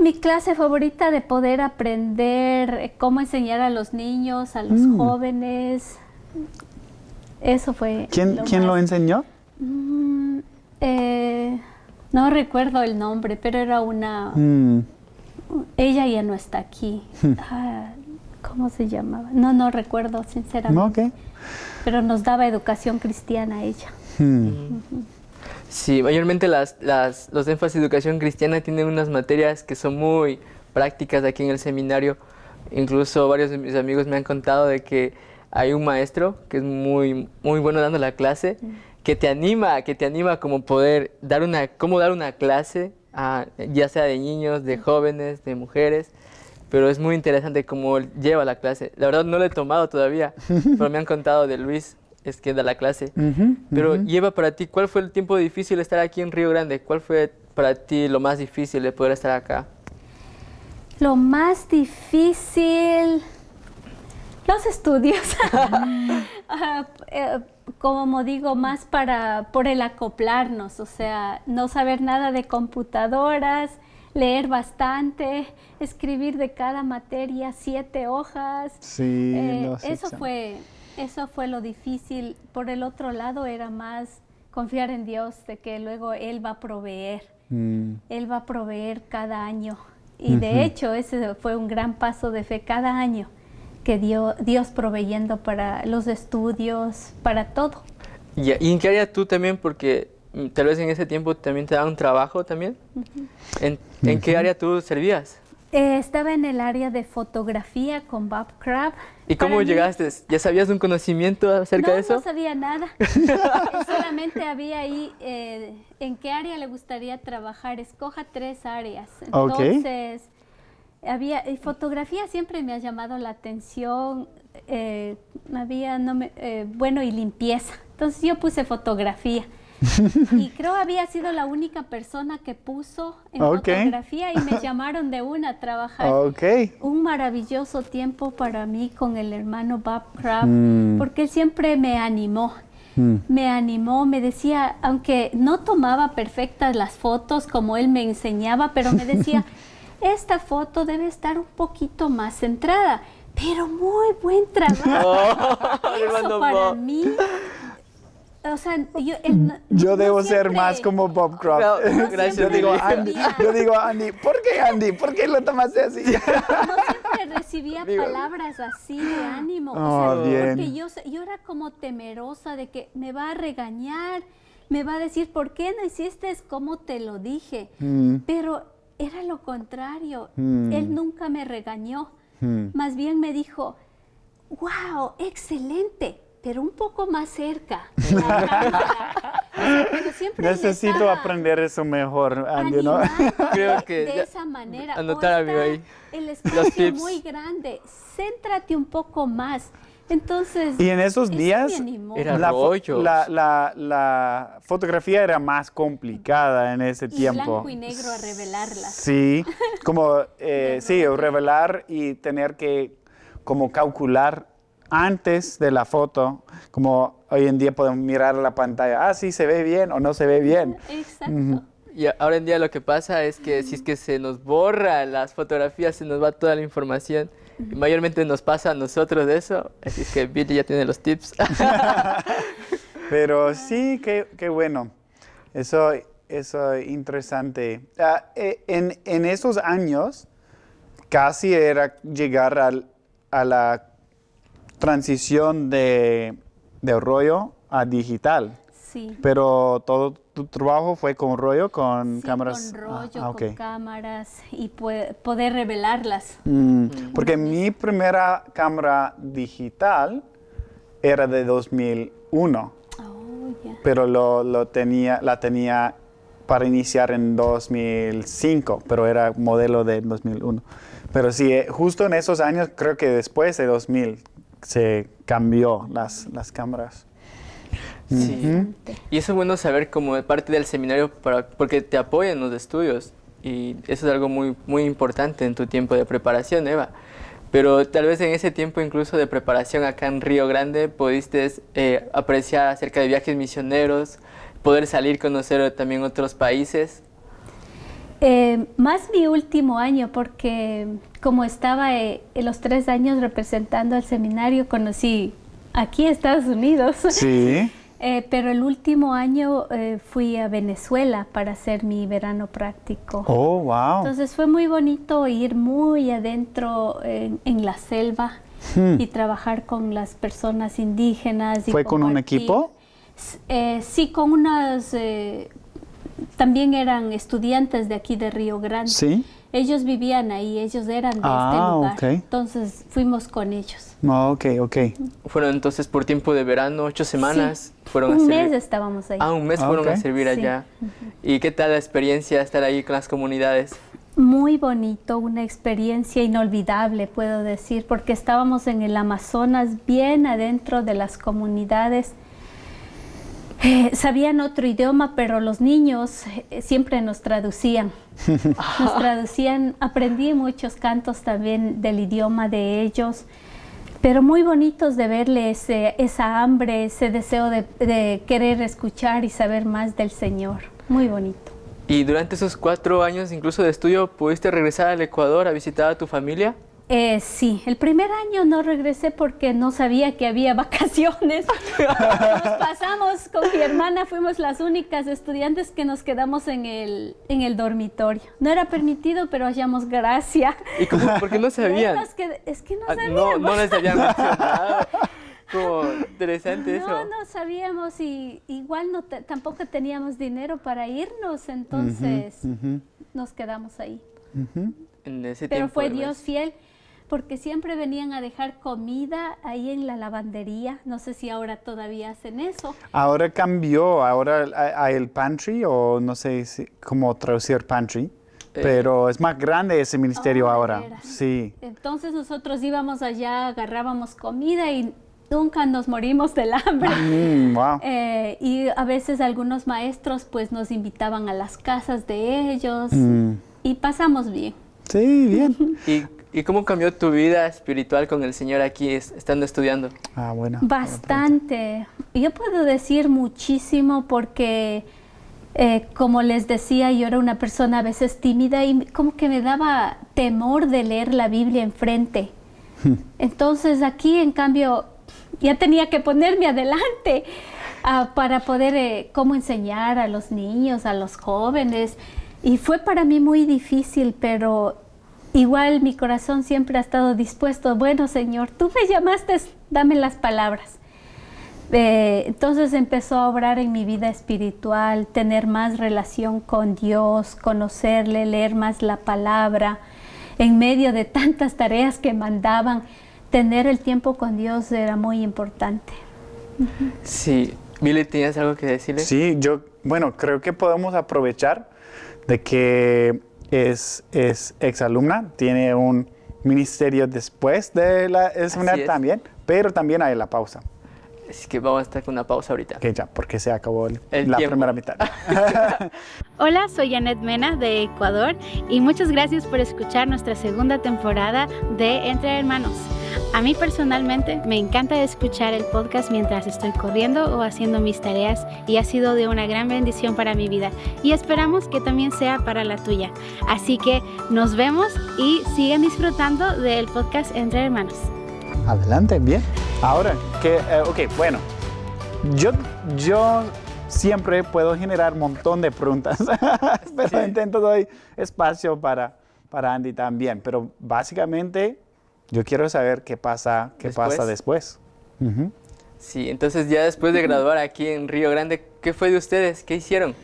Speaker 4: Mi clase favorita de poder aprender cómo enseñar a los niños, a los jóvenes. Eso fue.
Speaker 2: ¿Quién lo enseñó?
Speaker 4: No recuerdo el nombre, pero era una... Ella ya no está aquí. ¿Cómo se llamaba? No recuerdo, sinceramente.
Speaker 2: Okay.
Speaker 4: Pero nos daba educación cristiana ella.
Speaker 3: Sí, mayormente los énfasis de educación cristiana tienen unas materias que son muy prácticas aquí en el seminario. Incluso varios de mis amigos me han contado de que hay un maestro que es muy, muy bueno dando la clase, que te anima como poder cómo dar una clase, ya sea de niños, de jóvenes, de mujeres. Pero es muy interesante cómo lleva la clase. La verdad no lo he tomado todavía, pero me han contado de Luis, es que da la clase. Pero Eva, para ti, ¿cuál fue el tiempo difícil de estar aquí en Río Grande? ¿Cuál fue para ti lo más difícil de poder estar acá?
Speaker 4: Lo más difícil, los estudios. Como digo, más por el acoplarnos, o sea, no saber nada de computadoras, leer bastante, escribir de cada materia 7 hojas.
Speaker 2: Sí,
Speaker 4: eso fue lo difícil. Por el otro lado era más confiar en Dios, de que luego Él va a proveer. Él va a proveer cada año. Y de hecho ese fue un gran paso de fe cada año, que Dios proveyendo para los estudios, para todo.
Speaker 3: ¿Y en qué área tú también? Porque tal vez en ese tiempo también te daban un trabajo también. ¿En qué área tú servías?
Speaker 4: Estaba en el área de fotografía con Bob Crab.
Speaker 3: ¿Y cómo llegaste? ¿Ya sabías un conocimiento acerca de eso?
Speaker 4: No sabía nada. Solamente había ahí en qué área le gustaría trabajar. Escoja 3 áreas. Entonces, fotografía siempre me ha llamado la atención. Y limpieza. Entonces yo puse fotografía. Y creo había sido la única persona que puso en fotografía y me llamaron de una a trabajar. Un maravilloso tiempo para mí con el hermano Bob Crab, porque él siempre me animó. Me decía, aunque no tomaba perfectas las fotos como él me enseñaba, pero me decía, esta foto debe estar un poquito más centrada, pero muy buen trabajo. Eso para mí... O sea,
Speaker 2: yo debo ser más como Bob Crab.
Speaker 3: Gracias.
Speaker 2: Yo digo, Andy, ¿por qué Andy? ¿Por qué lo tomaste así?
Speaker 4: No siempre recibía palabras así de ánimo. Porque yo era como temerosa de que me va a regañar, me va a decir, ¿por qué no hiciste como te lo dije? Pero era lo contrario. Él nunca me regañó. Más bien me dijo, wow, excelente, pero un poco más cerca.
Speaker 2: Necesito aprender eso mejor, Andy, ¿no?
Speaker 3: Creo que
Speaker 4: de esa manera.
Speaker 3: Anotar algo ahí.
Speaker 4: El espacio muy grande, céntrate un poco más. Entonces,
Speaker 2: y en esos días
Speaker 3: era rollos.
Speaker 2: La fotografía era más complicada en ese tiempo.
Speaker 4: Blanco y negro a revelarla.
Speaker 2: Sí, como revelar y tener que como calcular antes de la foto, como hoy en día podemos mirar la pantalla, sí se ve bien o no se ve bien.
Speaker 4: Exacto.
Speaker 3: Y ahora en día lo que pasa es que si es que se nos borra las fotografías, se nos va toda la información. Y mayormente nos pasa a nosotros de eso, así es que Billy ya tiene los tips.
Speaker 2: Pero sí, qué bueno. Eso es interesante. En esos años, casi era llegar a la transición de rollo a digital.
Speaker 4: Sí.
Speaker 2: Pero todo tu trabajo fue con rollo, con
Speaker 4: Sí,
Speaker 2: cámaras.
Speaker 4: con rollo,
Speaker 2: ok.
Speaker 4: con cámaras y poder revelarlas.
Speaker 2: Porque mi primera cámara digital era de 2001,
Speaker 4: Oh, ya.
Speaker 2: pero la tenía para iniciar en 2005, pero era modelo de 2001. Pero sí, justo en esos años, creo que después de 2000 se cambió las cámaras.
Speaker 3: Sí. Y eso es bueno saber como parte del seminario porque te apoyan en los estudios. Y eso es algo muy, muy importante en tu tiempo de preparación, Eva. Pero tal vez en ese tiempo incluso de preparación acá en Río Grande pudiste apreciar acerca de viajes misioneros, poder salir, conocer también otros países.
Speaker 4: Más mi último año, porque como estaba en los 3 años representando al seminario, conocí aquí Estados Unidos.
Speaker 2: Sí.
Speaker 4: Pero el último año fui a Venezuela para hacer mi verano práctico.
Speaker 2: Oh, wow.
Speaker 4: Entonces fue muy bonito ir muy adentro en la selva y trabajar con las personas indígenas. Y
Speaker 2: ¿Fue con un
Speaker 4: compartir.
Speaker 2: equipo?
Speaker 4: Sí, con unas... también eran estudiantes de aquí de Río Grande.
Speaker 2: Sí.
Speaker 4: Ellos vivían ahí, ellos eran de este lugar.
Speaker 2: Ok.
Speaker 4: Entonces fuimos con ellos.
Speaker 2: Ok.
Speaker 3: Fueron entonces por tiempo de verano, 8 semanas.
Speaker 4: Sí,
Speaker 3: Fueron a
Speaker 4: un
Speaker 3: servir.
Speaker 4: mes estábamos ahí.
Speaker 3: Un mes fueron a
Speaker 2: Ok.
Speaker 3: servir
Speaker 4: Sí.
Speaker 3: allá. ¿Y qué tal la experiencia de estar ahí con las comunidades?
Speaker 4: Muy bonito, una experiencia inolvidable, puedo decir, porque estábamos en el Amazonas, bien adentro de las comunidades. Sabían otro idioma, pero los niños siempre nos traducían. Nos traducían, aprendí muchos cantos también del idioma de ellos, pero muy bonitos de verle esa hambre, ese deseo de querer escuchar y saber más del Señor. Muy bonito.
Speaker 3: ¿Y durante esos 4 años incluso de estudio pudiste regresar al Ecuador a visitar a tu familia?
Speaker 4: Sí, el primer año no regresé porque no sabía que había vacaciones. Nos pasamos con mi hermana, fuimos las únicas estudiantes que nos quedamos en el dormitorio. No era permitido, pero hallamos gracia.
Speaker 3: ¿Y por qué no sabían?
Speaker 4: Es que no sabíamos.
Speaker 3: No les habían mencionado. Como interesante eso.
Speaker 4: No sabíamos y igual tampoco teníamos dinero para irnos, entonces nos quedamos ahí.
Speaker 3: En ese
Speaker 4: Pero
Speaker 3: tiempo,
Speaker 4: fue
Speaker 3: ¿verdad?
Speaker 4: Dios fiel, porque siempre venían a dejar comida ahí en la lavandería. No sé si ahora todavía hacen eso.
Speaker 2: Ahora cambió, ahora hay el pantry, o no sé cómo traducir pantry, pero es más grande ese ministerio
Speaker 4: ¿de
Speaker 2: ahora.
Speaker 4: veras?
Speaker 2: Sí.
Speaker 4: Entonces nosotros íbamos allá, agarrábamos comida y nunca nos morimos del hambre.
Speaker 2: Wow.
Speaker 4: Y a veces algunos maestros pues nos invitaban a las casas de ellos y pasamos bien.
Speaker 2: Sí, bien.
Speaker 3: ¿Y cómo cambió tu vida espiritual con el Señor aquí estando estudiando?
Speaker 2: Bueno.
Speaker 4: Bastante. Yo puedo decir muchísimo porque, como les decía, yo era una persona a veces tímida y como que me daba temor de leer la Biblia enfrente. Entonces aquí, en cambio, ya tenía que ponerme adelante para poder cómo enseñar a los niños, a los jóvenes. Y fue para mí muy difícil, pero igual mi corazón siempre ha estado dispuesto. Bueno, Señor, tú me llamaste, dame las palabras. Entonces empezó a obrar en mi vida espiritual, tener más relación con Dios, conocerle, leer más la palabra. En medio de tantas tareas que mandaban, tener el tiempo con Dios era muy importante.
Speaker 3: Sí. Billy, ¿tienes algo que decirle?
Speaker 2: Sí, creo que podemos aprovechar de que es exalumna, tiene un ministerio después de el seminario también, pero también hay la pausa.
Speaker 3: Así que vamos a estar con una pausa ahorita.
Speaker 2: Que ya, porque se acabó la
Speaker 3: tiempo.
Speaker 2: primera mitad.
Speaker 5: Hola, soy Janet Mena de Ecuador y muchas gracias por escuchar nuestra segunda temporada de Entre Hermanos. A mí personalmente me encanta escuchar el podcast mientras estoy corriendo o haciendo mis tareas y ha sido de una gran bendición para mi vida y esperamos que también sea para la tuya. Así que nos vemos y sigan disfrutando del podcast Entre Hermanos.
Speaker 2: Adelante, bien. Ahora, bueno, yo siempre puedo generar un montón de preguntas, pero
Speaker 3: Sí.
Speaker 2: intento dar espacio para Andy también. Pero básicamente yo quiero saber qué pasa después. Ujú.
Speaker 3: Sí, entonces ya después de graduar aquí en Río Grande, ¿qué fue de ustedes? ¿Qué hicieron?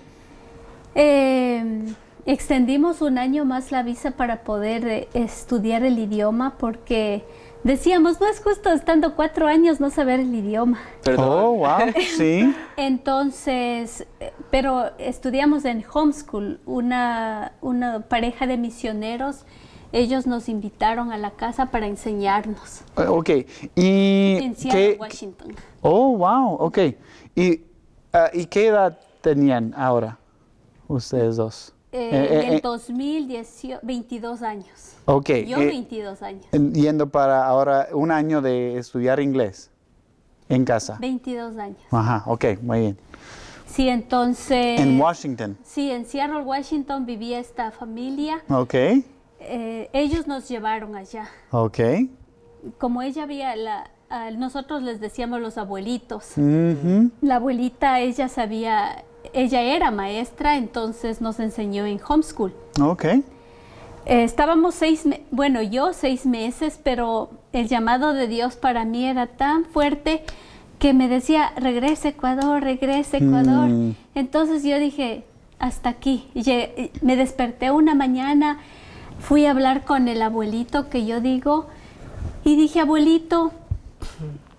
Speaker 4: Extendimos un año más la visa para poder estudiar el idioma porque decíamos, no es justo estando 4 años no saber el idioma.
Speaker 3: Perdón.
Speaker 2: Oh, wow, sí.
Speaker 4: Entonces, pero estudiamos en homeschool, una pareja de misioneros, ellos nos invitaron a la casa para enseñarnos
Speaker 2: Ok, y
Speaker 4: en Seattle, Washington.
Speaker 2: Oh, wow, ok. ¿Y qué edad tenían ahora ustedes dos?
Speaker 4: Del 2018, 22 años.
Speaker 2: Ok.
Speaker 4: Yo 22 años.
Speaker 2: Yendo para ahora un año de estudiar inglés en casa.
Speaker 4: 22 años.
Speaker 2: Ajá, ok, muy bien.
Speaker 4: Sí, entonces...
Speaker 2: En Washington.
Speaker 4: Sí, en Seattle, Washington vivía esta familia.
Speaker 2: Ok,
Speaker 4: Ellos nos llevaron allá.
Speaker 2: ok.
Speaker 4: Como ella había, nosotros les decíamos los abuelitos.
Speaker 2: Ujú.
Speaker 4: La abuelita, ella era maestra, entonces nos enseñó en homeschool.
Speaker 2: Ok.
Speaker 4: Estábamos 6 meses, pero el llamado de Dios para mí era tan fuerte que me decía, regrese a Ecuador, regrese a Ecuador. Entonces yo dije, hasta aquí. Me desperté una mañana, fui a hablar con el abuelito que yo digo, y dije, abuelito,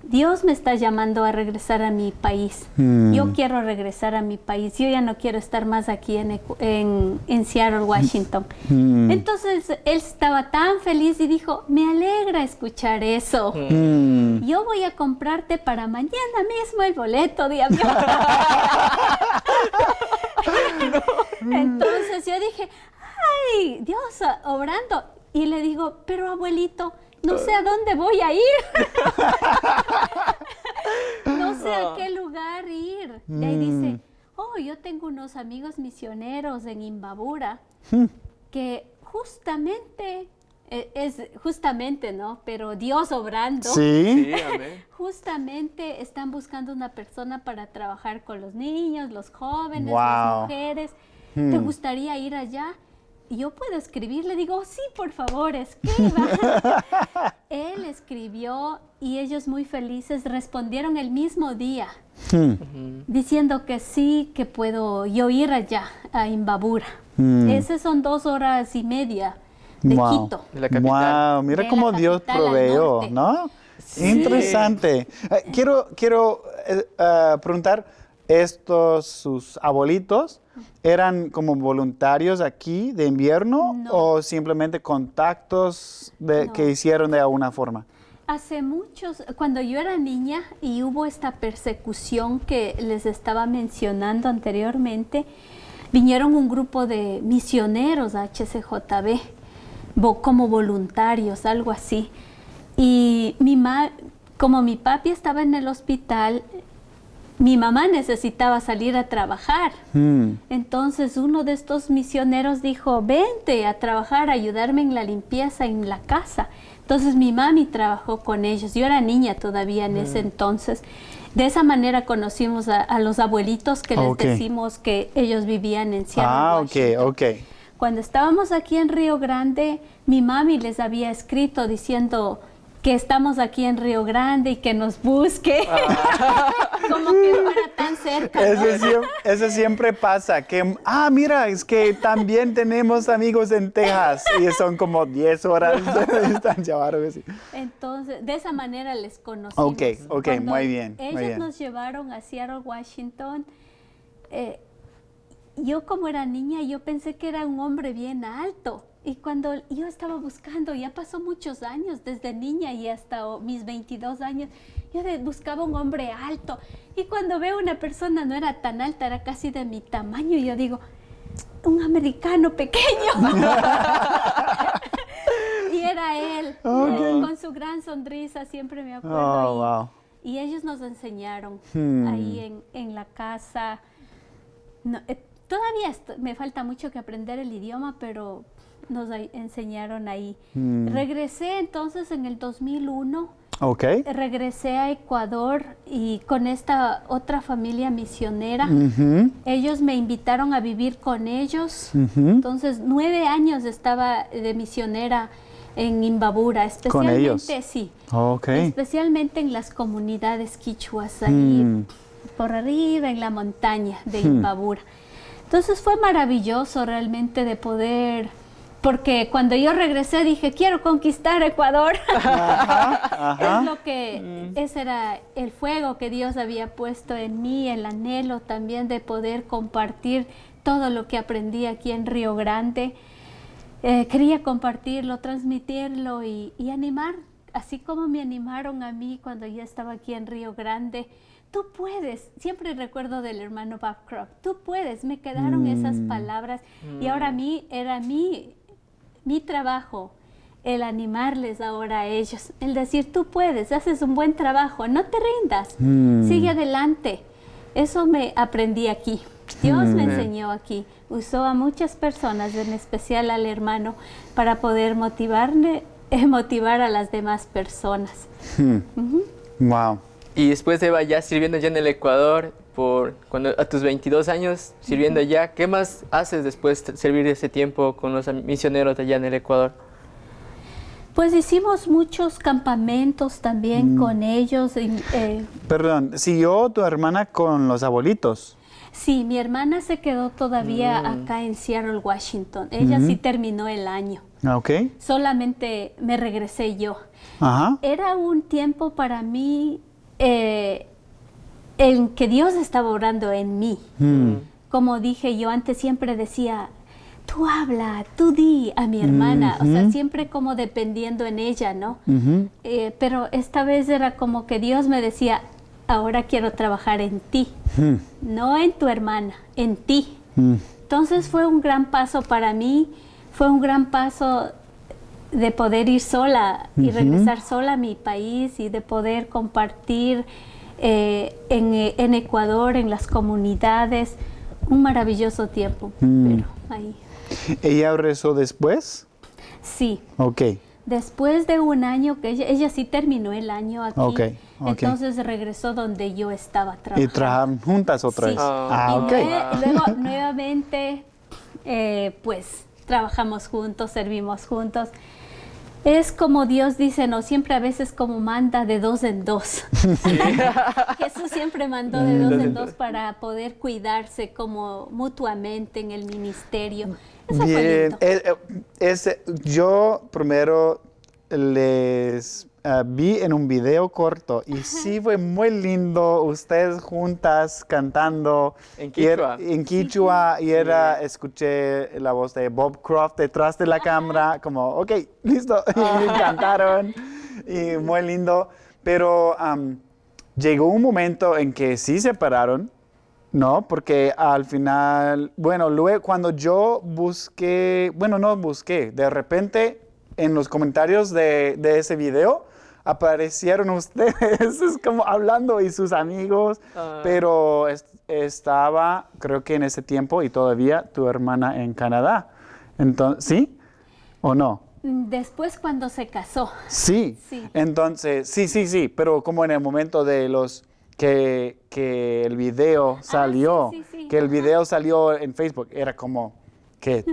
Speaker 4: Dios me está llamando a regresar a mi país. Yo quiero regresar a mi país. Yo ya no quiero estar más aquí en Seattle, Washington. Entonces él estaba tan feliz y dijo, me alegra escuchar eso. Yo voy a comprarte para mañana mismo el boleto de avión. Entonces yo dije, ay, Dios obrando. Y le digo, pero abuelito, no sé a dónde voy a ir. No sé a qué lugar ir. Y ahí dice, oh, yo tengo unos amigos misioneros en Imbabura que justamente, ¿no? Pero Dios obrando.
Speaker 2: Sí.
Speaker 3: Sí, amén.
Speaker 4: Justamente están buscando una persona para trabajar con los niños, los jóvenes,
Speaker 2: Wow.
Speaker 4: las mujeres. ¿Te gustaría ir allá? Y yo puedo escribir, le digo, sí, por favor, escriba. Él escribió y ellos muy felices respondieron el mismo día, diciendo que sí, que puedo yo ir allá a Imbabura. Esas son 2 horas y media de
Speaker 2: Wow.
Speaker 4: Quito.
Speaker 3: De la capital.
Speaker 2: Wow, mira
Speaker 4: De
Speaker 2: cómo
Speaker 4: la
Speaker 2: Dios
Speaker 4: capital al
Speaker 2: proveó,
Speaker 4: norte.
Speaker 2: ¿no?
Speaker 3: Sí.
Speaker 2: Interesante. Quiero preguntar, sus abuelitos eran como voluntarios aquí de invierno
Speaker 4: No.
Speaker 2: o simplemente contactos
Speaker 4: No.
Speaker 2: que hicieron de alguna forma?
Speaker 4: Hace cuando yo era niña y hubo esta persecución que les estaba mencionando anteriormente, vinieron un grupo de misioneros a HCJB como voluntarios, algo así. Y como mi papi estaba en el hospital, mi mamá necesitaba salir a trabajar. Entonces uno de estos misioneros dijo, vente a trabajar, a ayudarme en la limpieza en la casa. Entonces mi mami trabajó con ellos. Yo era niña todavía en ese entonces. De esa manera conocimos a los abuelitos que les
Speaker 2: Ok.
Speaker 4: decimos que ellos vivían en Seattle,
Speaker 2: Ah,
Speaker 4: Washington.
Speaker 2: ok.
Speaker 4: Cuando estábamos aquí en Río Grande, mi mami les había escrito diciendo que estamos aquí en Río Grande y que nos busque. Como que fuera tan cerca, ¿no?
Speaker 2: Eso siempre pasa, que, mira, es que también tenemos amigos en Texas y son como 10 horas de distancia o algo así.
Speaker 4: Entonces, de esa manera les conocimos.
Speaker 2: Ok,
Speaker 4: Cuando
Speaker 2: muy bien, muy
Speaker 4: Ellos
Speaker 2: bien.
Speaker 4: nos llevaron a Seattle, Washington. Yo como era niña, yo pensé que era un hombre bien alto. Y cuando yo estaba buscando, ya pasó muchos años, desde niña y hasta mis 22 años, yo buscaba un hombre alto. Y cuando veo una persona no era tan alta, era casi de mi tamaño, y yo digo, un americano pequeño. Y era él.
Speaker 2: Okay.
Speaker 4: Con su gran sonrisa, siempre me acuerdo.
Speaker 2: Oh, wow.
Speaker 4: Y ellos nos enseñaron ahí en la casa. No, todavía me falta mucho que aprender el idioma, pero nos enseñaron ahí. Regresé entonces en el 2001.
Speaker 2: Okay.
Speaker 4: Regresé a Ecuador y con esta otra familia misionera. Ellos me invitaron a vivir con ellos. Entonces 9 años estaba de misionera en Imbabura, especialmente,
Speaker 2: ¿con ellos?
Speaker 4: Sí,
Speaker 2: Okay.
Speaker 4: especialmente en las comunidades quichuas ahí por arriba en la montaña de Imbabura. Entonces fue maravilloso realmente de poder, porque cuando yo regresé dije, quiero conquistar Ecuador. Es lo que, ese era el fuego que Dios había puesto en mí, el anhelo también de poder compartir todo lo que aprendí aquí en Río Grande. Quería compartirlo, transmitirlo y animar, así como me animaron a mí cuando yo estaba aquí en Río Grande. Tú puedes, siempre recuerdo del hermano Bob Croft, tú puedes, me quedaron esas palabras y ahora era mi trabajo, el animarles ahora a ellos, el decir tú puedes, haces un buen trabajo, no te rindas, sigue adelante. Eso me aprendí aquí, Dios me enseñó aquí, usó a muchas personas, en especial al hermano, para poder motivar a las demás personas.
Speaker 2: Wow.
Speaker 3: Y después de ya sirviendo ya en el Ecuador, a tus 22 años sirviendo allá, ¿qué más haces después de servir ese tiempo con los misioneros allá en el Ecuador?
Speaker 4: Pues hicimos muchos campamentos también con ellos.
Speaker 2: Perdón, ¿siguió tu hermana con los abuelitos?
Speaker 4: Sí, mi hermana se quedó todavía acá en Seattle, Washington. Ella sí terminó el año.
Speaker 2: Ok.
Speaker 4: Solamente me regresé yo.
Speaker 2: Ajá.
Speaker 4: Era un tiempo para mí en que Dios estaba obrando en mí. Como dije yo antes, siempre decía, tú habla, tú di a mi hermana. O sea, siempre como dependiendo en ella, ¿no? Pero esta vez era como que Dios me decía, ahora quiero trabajar en ti. No en tu hermana, en ti. Entonces fue un gran paso para mí. Fue un gran paso de poder ir sola y regresar sola a mi país y de poder compartir en Ecuador, en las comunidades, un maravilloso tiempo. Pero ahí.
Speaker 2: ¿Ella regresó después?
Speaker 4: Sí.
Speaker 2: Ok.
Speaker 4: Después de un año, que ella sí terminó el año aquí,
Speaker 2: Okay.
Speaker 4: entonces regresó donde yo estaba trabajando.
Speaker 2: ¿Y trabajaron juntas otra
Speaker 4: Sí.
Speaker 2: vez?
Speaker 4: Y luego nuevamente, pues, trabajamos juntos, servimos juntos. Es como Dios dice, no, siempre a veces como manda de 2 en 2. Jesús siempre mandó de 2 en 2 para poder cuidarse como mutuamente en el ministerio. Eso fue lindo.
Speaker 2: Yo primero les vi en un video corto y sí fue muy lindo, ustedes juntas cantando
Speaker 3: En Quichua.
Speaker 2: en Quichua y escuché la voz de Bob Croft detrás de la cámara como, ok, listo, y cantaron y muy lindo, pero llegó un momento en que sí se separaron, ¿no? Porque al final, bueno, luego cuando yo busqué, bueno, no busqué, de repente en los comentarios de ese video aparecieron ustedes como hablando y sus amigos, pero estaba, creo que en ese tiempo y todavía tu hermana en Canadá. Entonces, ¿sí o no?
Speaker 4: Después cuando se casó.
Speaker 2: Sí. Entonces, sí, pero como en el momento de los que el video salió, que el video salió en Facebook, era como que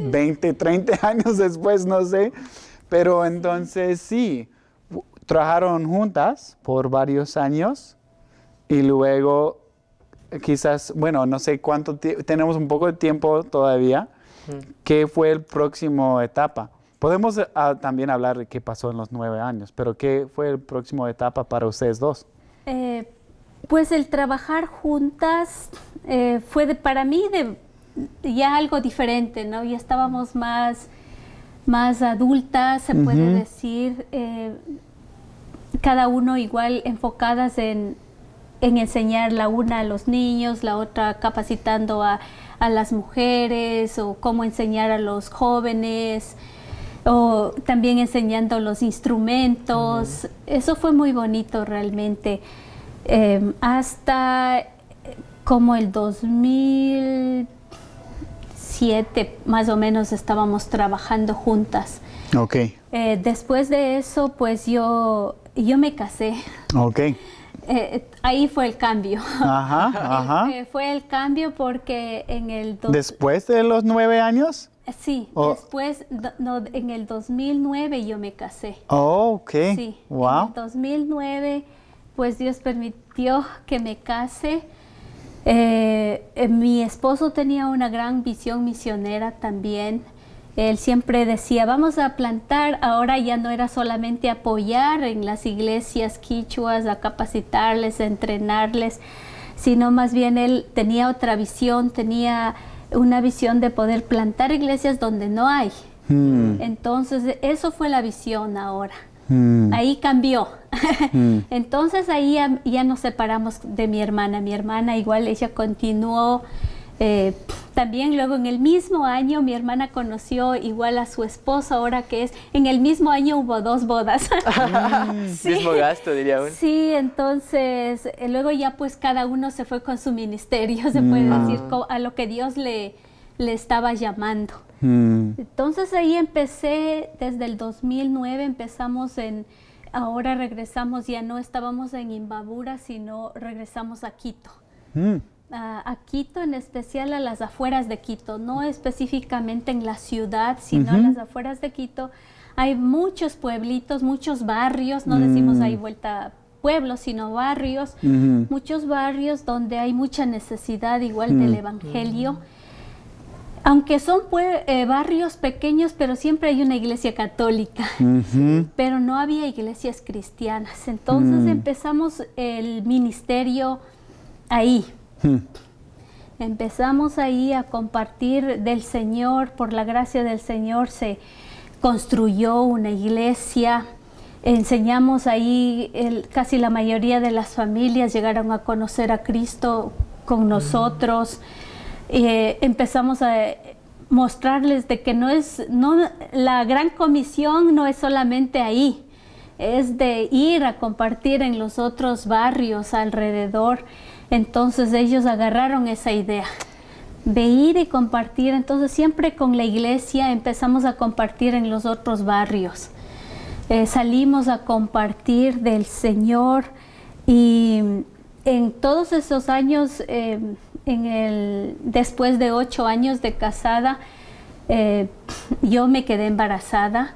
Speaker 2: 20, 30 años después, no sé, pero entonces sí, trabajaron juntas por varios años y luego quizás, bueno, no sé cuánto tenemos un poco de tiempo todavía. ¿Qué fue el próximo etapa? Podemos también hablar de qué pasó en los 9 años, pero ¿qué fue el próximo etapa para ustedes dos?
Speaker 4: Pues el trabajar juntas fue para mí ya algo diferente, ¿no? Ya estábamos más adultas, se puede decir, cada uno igual enfocadas en enseñar la una a los niños, la otra capacitando a las mujeres o cómo enseñar a los jóvenes. o también enseñando los instrumentos. Eso fue muy bonito realmente. Hasta como el 2007 más o menos estábamos trabajando juntas.
Speaker 2: Okay.
Speaker 4: Después de eso, pues yo me casé.
Speaker 2: Okay.
Speaker 4: Ahí fue el cambio.
Speaker 2: Ajá.
Speaker 4: Fue el cambio porque en el...
Speaker 2: ¿Después de los 9 años?
Speaker 4: Sí, después, en el 2009 yo me casé.
Speaker 2: Oh, ok.
Speaker 4: Sí,
Speaker 2: wow.
Speaker 4: en el 2009, pues Dios permitió que me case. Mi esposo tenía una gran visión misionera también. Él siempre decía, vamos a plantar. Ahora ya no era solamente apoyar en las iglesias quichuas, a capacitarles, a entrenarles, sino más bien él tenía otra visión, tenía una visión de poder plantar iglesias donde no hay. Entonces, eso fue la visión ahora. Ahí cambió. Entonces, ahí ya nos separamos de mi hermana. Mi hermana igual, ella continuó. También luego en el mismo año mi hermana conoció igual a su esposo, ahora que es, en el mismo año hubo 2 bodas.
Speaker 3: Sí. Mismo gasto, diría uno.
Speaker 4: Sí, entonces luego ya pues cada uno se fue con su ministerio, se puede decir, a lo que Dios le estaba llamando. Entonces ahí empecé, desde el 2009 ahora regresamos, ya no estábamos en Imbabura, sino regresamos a Quito. A Quito, en especial a las afueras de Quito, no específicamente en la ciudad, sino a las afueras de Quito. Hay muchos pueblitos, muchos barrios, no decimos ahí vuelta pueblos, sino barrios, muchos barrios donde hay mucha necesidad igual del evangelio. Aunque son barrios pequeños, pero siempre hay una iglesia católica, pero no había iglesias cristianas. Entonces empezamos el ministerio ahí. Empezamos ahí a compartir del Señor. Por la gracia del Señor se construyó una iglesia. Enseñamos ahí, casi la mayoría de las familias llegaron a conocer a Cristo con nosotros. Empezamos a mostrarles de que la gran comisión no es solamente ahí, es de ir a compartir en los otros barrios alrededor. Entonces ellos agarraron esa idea de ir y compartir. Entonces siempre con la iglesia empezamos a compartir en los otros barrios. Salimos a compartir del Señor, y en todos esos años, después de 8 años de casada, yo me quedé embarazada.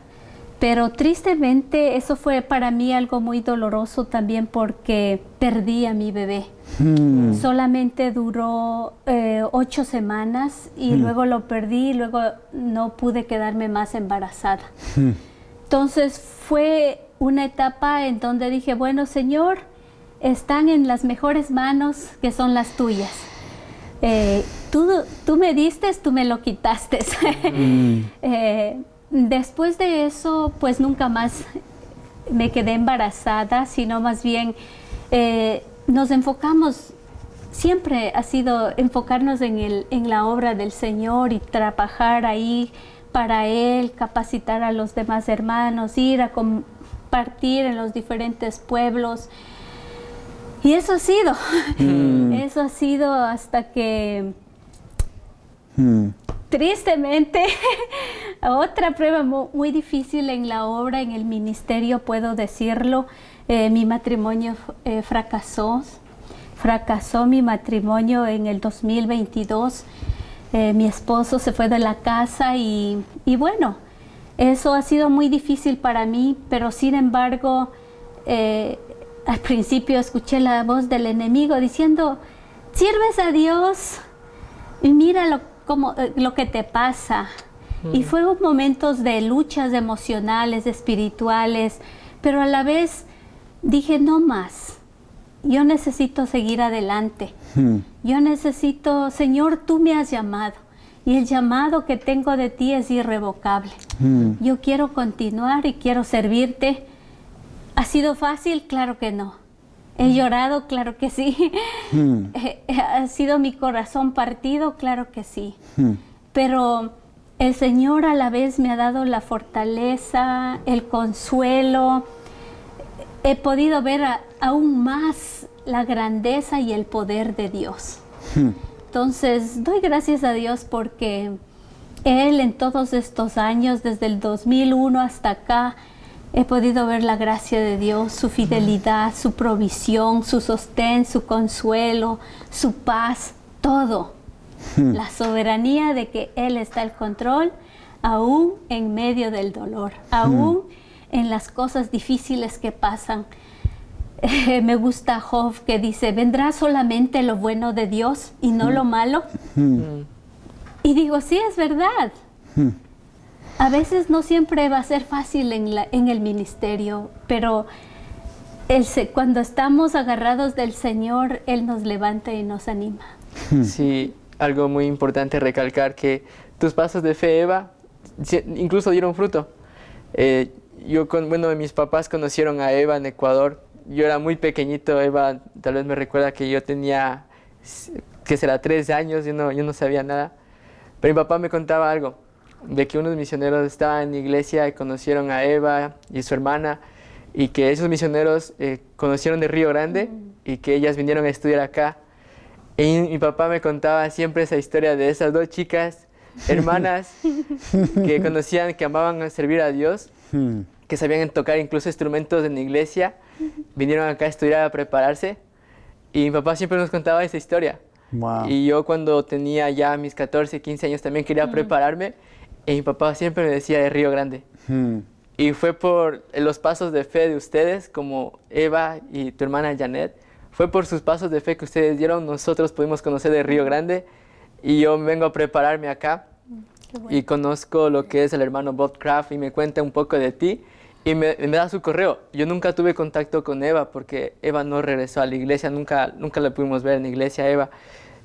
Speaker 4: Pero tristemente eso fue para mí algo muy doloroso también, porque perdí a mi bebé. Solamente duró 8 semanas y luego lo perdí, y luego no pude quedarme más embarazada. Entonces fue una etapa en donde dije, bueno, Señor, están en las mejores manos, que son las tuyas. Tú me diste, tú me lo quitaste. Después de eso, pues nunca más me quedé embarazada, sino más bien nos enfocamos, siempre ha sido enfocarnos en la obra del Señor y trabajar ahí para Él, capacitar a los demás hermanos, ir a compartir en los diferentes pueblos. Y eso ha sido, eso ha sido hasta que... Tristemente, otra prueba muy difícil en la obra, en el ministerio, puedo decirlo. Mi matrimonio fracasó mi matrimonio en el 2022. Mi esposo se fue de la casa y bueno, eso ha sido muy difícil para mí, pero sin embargo, al principio escuché la voz del enemigo diciendo, sirves a Dios y mira lo que te pasa. Y fueron momentos de luchas emocionales, espirituales, pero a la vez dije, no más, yo necesito seguir adelante. Yo necesito, Señor, tú me has llamado y el llamado que tengo de ti es irrevocable. Yo quiero continuar y quiero servirte. ¿Ha sido fácil? Claro que no. ¿He llorado? Claro que sí. ¿Ha sido mi corazón partido? Claro que sí. Pero el Señor a la vez me ha dado la fortaleza, el consuelo. He podido ver aún más la grandeza y el poder de Dios. Entonces, doy gracias a Dios porque Él en todos estos años, desde el 2001 hasta acá, he podido ver la gracia de Dios, su fidelidad, su provisión, su sostén, su consuelo, su paz, todo. La soberanía de que Él está al control, aún en medio del dolor, aún en las cosas difíciles que pasan. Me gusta Job que dice, ¿vendrá solamente lo bueno de Dios y no lo malo? Y digo, sí, es verdad. A veces no siempre va a ser fácil en el ministerio, pero cuando estamos agarrados del Señor, Él nos levanta y nos anima.
Speaker 3: Sí, algo muy importante recalcar que tus pasos de fe, Eva, incluso dieron fruto. Mis papás conocieron a Eva en Ecuador. Yo era muy pequeñito, Eva tal vez me recuerda que yo tenía, 3 años, yo no sabía nada. Pero mi papá me contaba algo, de que unos misioneros estaban en la iglesia y conocieron a Eva y su hermana, y que esos misioneros conocieron de Río Grande y que ellas vinieron a estudiar acá. Y mi papá me contaba siempre esa historia de esas 2 chicas, hermanas, que conocían, que amaban a servir a Dios, que sabían tocar incluso instrumentos en la iglesia, vinieron acá a estudiar, a prepararse, y mi papá siempre nos contaba esa historia.
Speaker 2: Wow.
Speaker 3: Y yo cuando tenía ya mis 14, 15 años también quería prepararme, y mi papá siempre me decía de Río Grande. Y fue por los pasos de fe de ustedes, como Eva y tu hermana Janet, fue por sus pasos de fe que ustedes dieron, nosotros pudimos conocer de Río Grande, y yo vengo a prepararme acá, y conozco lo que es el hermano Bob Kraft, y me cuenta un poco de ti, y me da su correo. Yo nunca tuve contacto con Eva, porque Eva no regresó a la iglesia, nunca la pudimos ver en la iglesia, Eva.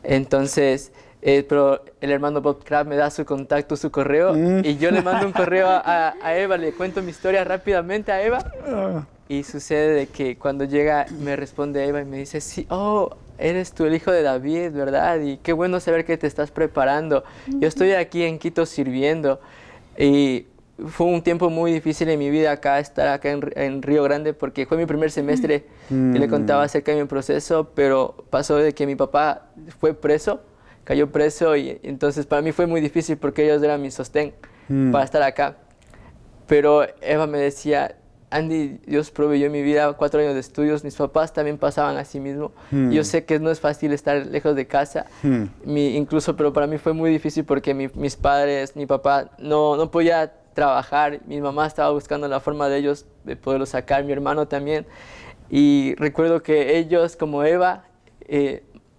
Speaker 3: Entonces, pero el hermano Bob Kraft me da su contacto, su correo, y yo le mando un correo a Eva, le cuento mi historia rápidamente a Eva, y sucede de que cuando llega me responde Eva y me dice, sí, eres tú el hijo de David, ¿verdad? Y qué bueno saber que te estás preparando. Yo estoy aquí en Quito sirviendo, y fue un tiempo muy difícil en mi vida estar acá en Río Grande, porque fue mi primer semestre y le contaba acerca de mi proceso, pero pasó de que mi papá cayó preso, y entonces para mí fue muy difícil porque ellos eran mi sostén para estar acá. Pero Eva me decía, Andy, Dios proveyó en mi vida 4 años de estudios, mis papás también pasaban así mismo. Yo sé que no es fácil estar lejos de casa, pero para mí fue muy difícil porque mis padres, mi papá no podía trabajar, mi mamá estaba buscando la forma de ellos de poderlo sacar, mi hermano también, y recuerdo que ellos como Eva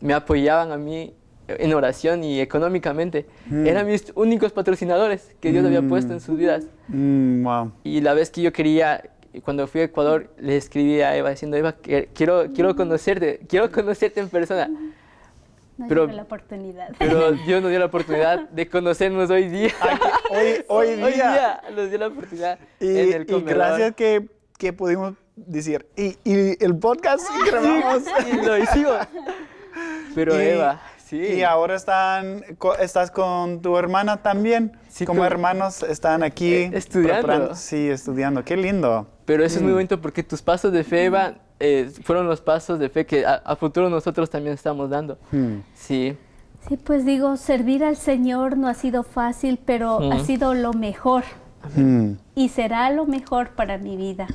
Speaker 3: me apoyaban a mí en oración y económicamente. Eran mis únicos patrocinadores que Dios había puesto en sus vidas.
Speaker 2: Wow.
Speaker 3: Y la vez que yo quería, cuando fui a Ecuador, le escribí a Eva diciendo, Eva, quiero conocerte en persona.
Speaker 4: Dio la oportunidad.
Speaker 3: Pero Dios nos dio la oportunidad de conocernos hoy día.
Speaker 2: Hoy día
Speaker 3: nos dio la oportunidad
Speaker 2: y,
Speaker 3: en el
Speaker 2: y gracias que pudimos decir. Y el podcast grabamos.
Speaker 3: Y lo hicimos. Pero Eva, sí.
Speaker 2: Y ahora estás con tu hermana también.
Speaker 3: Sí,
Speaker 2: como hermanos están aquí.
Speaker 3: Estudiando.
Speaker 2: Sí, estudiando. Qué lindo.
Speaker 3: Pero eso es muy bonito porque tus pasos de fe, Eva, fueron los pasos de fe que a futuro nosotros también estamos dando. Sí.
Speaker 4: Sí, pues digo, servir al Señor no ha sido fácil, pero ha sido lo mejor. Y será lo mejor para mi vida.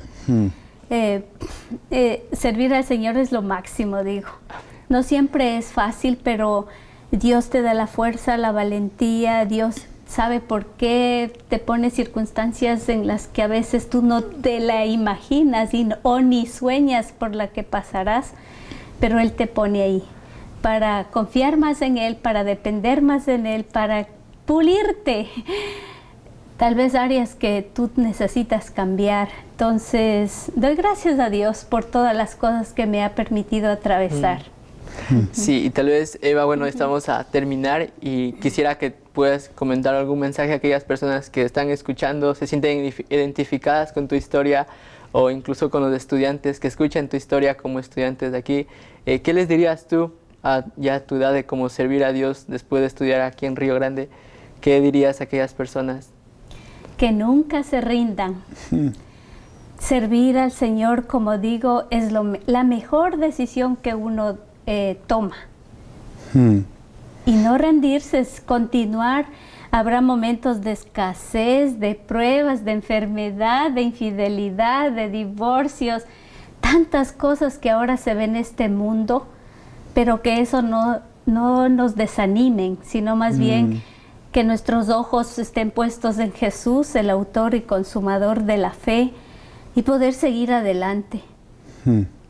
Speaker 4: Servir al Señor es lo máximo, digo. No siempre es fácil, pero Dios te da la fuerza, la valentía, Dios sabe por qué te pone circunstancias en las que a veces tú no te la imaginas o ni sueñas por la que pasarás, pero Él te pone ahí para confiar más en Él, para depender más en Él, para pulirte. Tal vez áreas que tú necesitas cambiar. Entonces, doy gracias a Dios por todas las cosas que me ha permitido atravesar.
Speaker 3: Sí, y tal vez, Eva, bueno, estamos a terminar y quisiera que puedas comentar algún mensaje a aquellas personas que están escuchando, se sienten identificadas con tu historia, o incluso con los estudiantes que escuchan tu historia como estudiantes de aquí. ¿Qué les dirías tú ya a tu edad de cómo servir a Dios después de estudiar aquí en Río Grande? ¿qué dirías a aquellas personas?
Speaker 4: Que nunca se rindan. Servir al Señor, como digo, es la mejor decisión que uno toma. Y no rendirse, es continuar. Habrá momentos de escasez, de pruebas, de enfermedad, de infidelidad, de divorcios, tantas cosas que ahora se ven en este mundo, pero que eso no nos desanimen, sino más bien que nuestros ojos estén puestos en Jesús, el autor y consumador de la fe, y poder seguir adelante.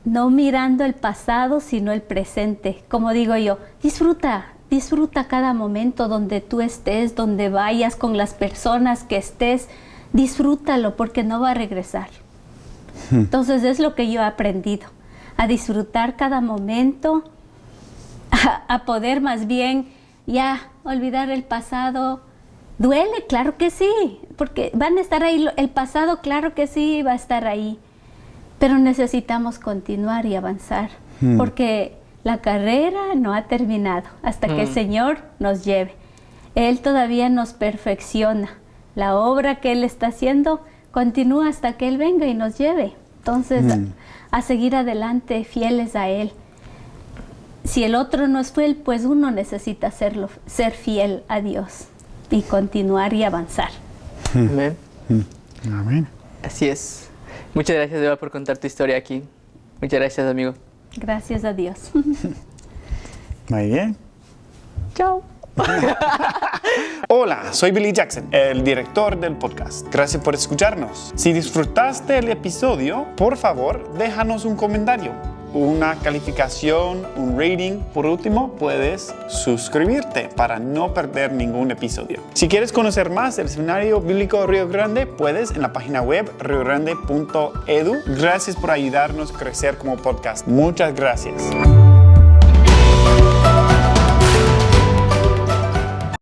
Speaker 4: No mirando el pasado, sino el presente. Como digo yo, disfruta cada momento donde tú estés, donde vayas, con las personas que estés. Disfrútalo porque no va a regresar. Entonces es lo que yo he aprendido, a disfrutar cada momento, a poder más bien ya olvidar el pasado. Duele, claro que sí, porque van a estar ahí, el pasado claro que sí va a estar ahí, pero necesitamos continuar y avanzar, porque la carrera no ha terminado hasta que el Señor nos lleve. Él todavía nos perfecciona, la obra que Él está haciendo continúa hasta que Él venga y nos lleve. Entonces, a seguir adelante, fieles a Él. Si el otro no es fiel, pues uno necesita ser fiel a Dios y continuar y avanzar.
Speaker 3: Amén.
Speaker 2: Amén.
Speaker 3: Así es. Muchas gracias, Eva, por contar tu historia aquí. Muchas gracias, amigo.
Speaker 4: Gracias a Dios.
Speaker 2: Muy bien.
Speaker 3: Chao.
Speaker 2: Hola, soy Billy Jackson, el director del podcast. Gracias por escucharnos. Si disfrutaste el episodio, por favor, déjanos un comentario, una calificación, un rating. Por último, puedes suscribirte para no perder ningún episodio. Si quieres conocer más del Seminario Bíblico Río Grande, puedes en la página web riogrande.edu. Gracias por ayudarnos a crecer como podcast. Muchas gracias.